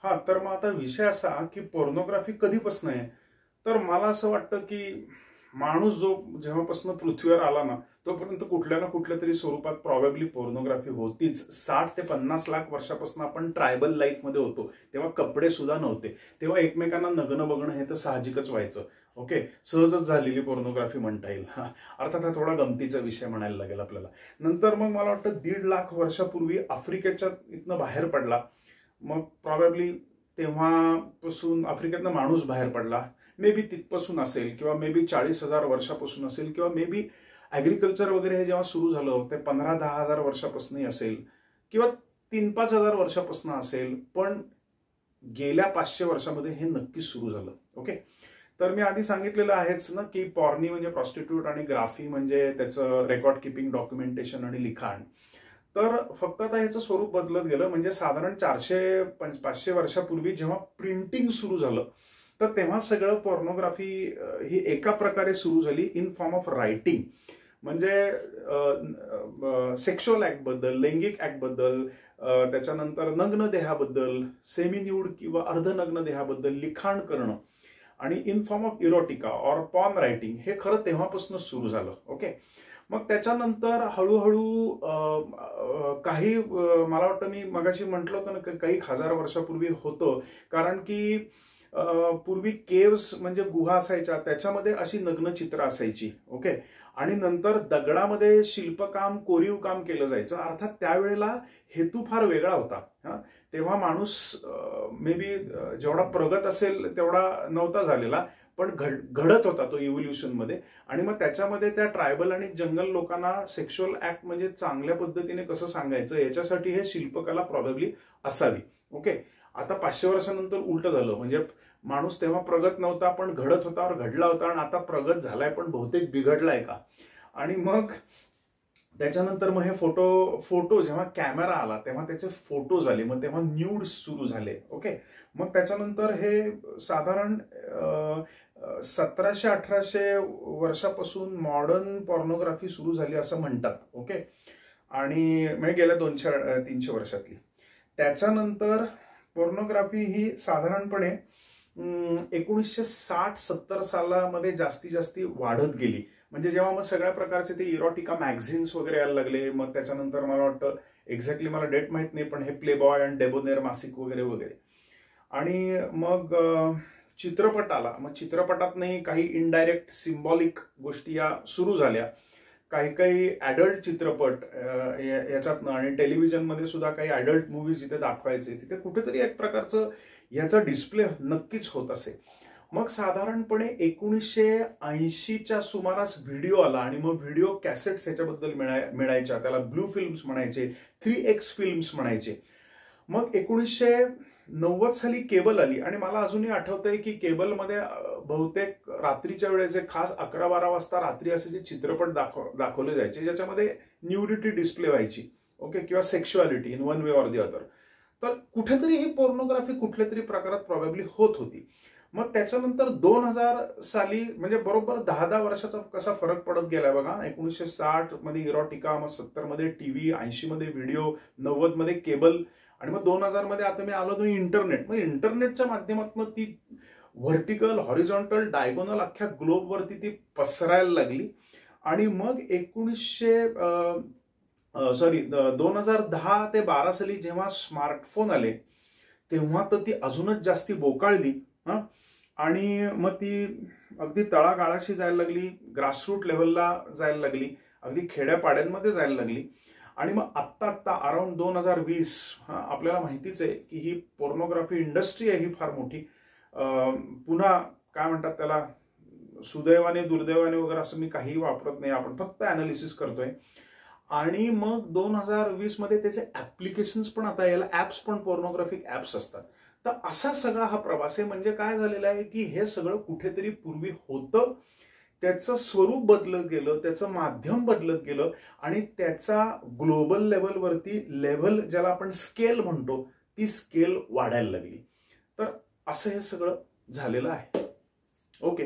हां, तर मग आता विषय असा की पोर्नोग्राफी कधीपासून आहे? तर मला असं वाटतं की माणूस जो जेव्हापासून पृथ्वीवर आला ना, तोपर्यंत कुठल्या ना कुठल्या तरी स्वरूपात प्रॉबेबली पोर्नोग्राफी होतीच. 60 ते 50 लाख वर्षापासून आपण ट्रायबल लाईफमध्ये होतो. तेव्हा कपडे सुद्धा नव्हते. तेव्हा एकमेकांना नग्न बघणं हे तर साहजिकच व्हायचं. ओके. सहजच झालेली पोर्नोग्राफी म्हणता येईल. हां, अर्थात हा थोडा गमतीचा विषय म्हणायला लागेल आपल्याला. नंतर मग मला वाटतं 1.5 लाख वर्षापूर्वी आफ्रिकेच्या इथनं बाहेर पडला. मग प्रॉबेबली तेव्हापासून आफ्रिकेतनं माणूस बाहेर पडला. मे बी तिथपासून असेल किंवा मे बी 40,000 वर्षापासून असेल किंवा मे बी ॲग्रिकल्चर वगैरे हे जेव्हा सुरू झालं ते 15-10 हजार वर्षापासूनही असेल किंवा 3-5 हजार वर्षापासून असेल, पण गेल्या 500 वर्षामध्ये हे नक्कीच सुरू झालं. ओके. तर मी आधी सांगितलेलं आहेच ना की पॉर्नी म्हणजे प्रॉस्टिट्यूट आणि ग्राफी म्हणजे त्याचं रेकॉर्ड किपिंग, डॉक्युमेंटेशन आणि लिखाण. तर फक्त आता ह्याचं स्वरूप बदलत गेलं. म्हणजे साधारण 400-500 वर्षापूर्वी जेव्हा प्रिंटिंग सुरू झालं तर तेव्हा सगळं पोर्नोग्राफी ही एका प्रकारे सुरू झाली इन फॉर्म ऑफ रायटिंग. म्हणजे सेक्शुअल ऍक्ट बद्दल, लैंगिक ऍक्ट बद्दल, त्याच्यानंतर नग्न देहाबद्दल, सेमी न्यूड किंवा अर्धनग्न देहाबद्दल लिखाण करणं आणि in form of erotica or porn writing हे खरं तेव्हापासून सुरू झालं. ओके. मग त्याच्यानंतर हळूहळू काही मला वाटतं मी मगाशी म्हटलं होतं ना काही हजार वर्षापूर्वी होतं. कारण की पूर्वी केव्स म्हणजे गुहा असायच्या, त्याच्यामध्ये अशी नग्न चित्र असायची. ओके. आणि नंतर दगडामध्ये शिल्पकाम, कोरीव काम केलं जायचं. अर्थात त्यावेळेला हेतू फार वेगळा होता. तेव्हा माणूस मे बी जेवढा प्रगत असेल तेवढा नव्हता झालेला, पण घडत होता तो इव्होल्युशन मध्ये. आणि मग त्याच्यामध्ये त्या ट्रायबल आणि जंगल लोकांना सेक्शुअल ऍक्ट म्हणजे चांगल्या पद्धतीने कसं सांगायचं याच्यासाठी हे शिल्पकला प्रॉबेबली असावी. ओके. आता 500 वर्षानंतर उलट झालं. म्हणजे माणूस तेव्हा प्रगत नव्हता पण घडत होता और घडला होता, आणि आता प्रगत झालाय पण बहुतेक बिघडलाय का. आणि मग त्याच्यानंतर मग हे फोटो जेव्हा कॅमेरा आला तेव्हा त्याचे फोटो झाले. मग तेव्हा न्यूड सुरू झाले. ओके. मग त्याच्यानंतर हे साधारण 1700-1800 वर्षापासून मॉडर्न पॉर्नोग्राफी सुरू झाली असं म्हणतात. ओके. आणि म्हणजे गेल्या 200-300 वर्षातली. त्याच्यानंतर पोर्नोग्राफी ही साधारणपणे 1960-70 सालामध्ये जास्ती वाढत गेली. म्हणजे जेव्हा मग सगळ्या प्रकारचे ते इरोटिका मॅगझिन्स वगैरे यायला लागले. मग त्याच्यानंतर मला वाटतं एक्झॅक्टली मला डेट माहित नाही, पण हे प्ले बॉय आणि डेबोनेर मासिक वगैरे वगैरे. आणि मग चित्रपट आला. मग चित्रपटातही काही इनडायरेक्ट सिम्बॉलिक गोष्टी या सुरू झाल्या. काही ऍडल्ट चित्रपट याच्यातनं, आणि टेलिव्हिजनमध्ये सुद्धा काही ऍडल्ट मूव्हीज जिथे दाखवायचे तिथे कुठेतरी एक प्रकारचं याचा डिस्प्ले नक्कीच होत असे. मग साधारणपणे 1980च्या सुमारास व्हिडिओ आला आणि मग व्हिडिओ कॅसेट्स ह्याच्याबद्दल मिळायच्या. त्याला ब्लू फिल्म्स म्हणायचे, 3X फिल्म्स म्हणायचे. मग 1990 साली केबल आली. आणि मला अजूनही आठवतंय की केबलमध्ये बहुतेक रात्रीच्या वेळेचे खास 11-12 वाजता रात्री असे जे चित्रपट दाखवले जायचे ज्याच्यामध्ये न्यूडिटी डिस्प्ले व्हायची. ओके. किंवा sexuality in one way or the other. तर कुठेतरी ही पोर्नोग्राफी कुठल्या तरी प्रकारात प्रॉबेबली होत होती. मग त्याच्यानंतर 2000 साली म्हणजे बरोबर 10-10 वर्षाचा कसा फरक पडत गेलाय बघा. 1960 मध्ये इरोटिका, मग 70 मध्ये टीव्ही, 80 मध्ये व्हिडिओ, 90 मध्ये केबल, आणि मग 2000 मध्ये आता मी आलो तो इंटरनेट. मग इंटरनेटच्या माध्यमातून ती व्हर्टिकल, हॉरिझॉन्टल, डायगोनल अख्ख्या ग्लोबवरती ती पसरायला लागली. आणि मग 2010 ते 12 साली जेव्हा स्मार्टफोन आले तेव्हा तर ती अजूनच जास्ती बोकाळली. आणि मग ती अगदी तळागाळाशी जायला लागली, ग्रासरूट लेव्हलला जायला लागली, अगदी खेड्यापाड्यांमध्ये जायला लागली. आणि मग आत्ता अराउंड 2020 आपल्याला माहितीच आहे की ही पोर्नोग्राफी इंडस्ट्री आहे ही फार मोठी. पुन्हा काय म्हणतात त्याला, सुदैवाने दुर्दैवाने वगैरे असं मी काही वापरत नाही, आपण फक्त अनालिसिस करतोय. आणि मग 2020 मध्ये त्याचे ऍप्लिकेशन्स पण आता याला ऍप्स पण पोर्नोग्राफिक ऍप्स असतात. तर असा सगळा हा प्रवास आहे. म्हणजे काय झालेला आहे की हे सगळं कुठेतरी पूर्वी होतं, त्याचं स्वरूप बदलत गेलं, त्याचं माध्यम बदलत गेलं, आणि त्याचा ग्लोबल लेवलवरती लेव्हल ज्याला आपण स्केल म्हणतो ती स्केल वाढायला लागली. तर असं हे सगळं झालेलं आहे. ओके.